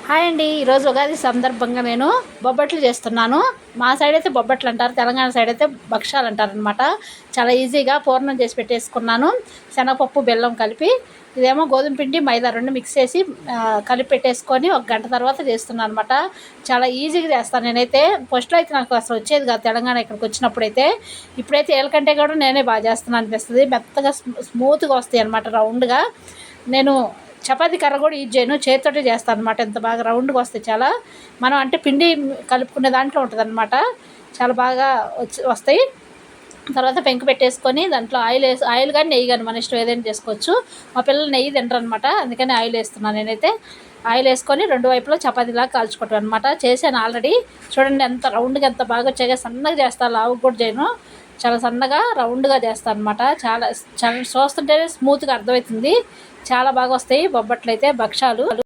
Hi అండి. ఈరోజు ఉగాది సందర్భంగా నేను బొబ్బట్లు చేస్తున్నాను. మా సైడ్ అయితే బొబ్బట్లు అంటారు, తెలంగాణ సైడ్ అయితే భక్షాలు అంటారనమాట. చాలా ఈజీగా పూర్ణం చేసి పెట్టేసుకున్నాను. శనగపప్పు బెల్లం కలిపి, ఇదేమో గోధుమ పిండి మైదా రెండు మిక్స్ చేసి కలిపి పెట్టేసుకొని 1 గంట తర్వాత చేస్తున్నాను అనమాట. చాలా ఈజీగా చేస్తాను నేనైతే. ఫస్ట్లో అయితే నాకు అసలు వచ్చేది కాదు తెలంగాణ ఇక్కడికి వచ్చినప్పుడైతే. ఇప్పుడైతే ఏళ్ళకంటే కూడా నేనే బాగా చేస్తున్నాను అనిపిస్తుంది. మెత్తగా స్మూత్గా వస్తాయి అనమాట, రౌండ్గా. నేను చపాతీ కర్ర కూడా యూజ్ చేయను, చేతితోటే చేస్తాను అనమాట. ఎంత బాగా రౌండ్గా వస్తాయి చాలా. మనం అంటే పిండి కలుపుకునే దాంట్లో ఉంటుంది అనమాట. చాలా బాగా వస్తాయి. తర్వాత పెంకు పెట్టేసుకొని దాంట్లో ఆయిల్ కానీ నెయ్యి కానీ మన ఇష్టం ఏదైనా చేసుకోవచ్చు. మా పిల్లలు నెయ్యి తింటారు అనమాట, అందుకని ఆయిల్ వేస్తున్నాను నేనైతే. ఆయిల్ వేసుకొని 2 వైపులో చపాతీలాగా కాల్చుకోవటం అనమాట. చేశాను ఆల్రెడీ. చూడండి ఎంత రౌండ్గా ఎంత బాగా వచ్చాయో. సన్నగా చేస్తాను, లావు కూడా చేయను. చాలా సన్నగా రౌండ్గా చేస్తాను అనమాట. చాలా చాలా చూస్తుంటేనే స్మూత్గా అర్థమవుతుంది. చాలా బాగా వస్తాయి బొబ్బట్లు అయితే, భక్షాలు.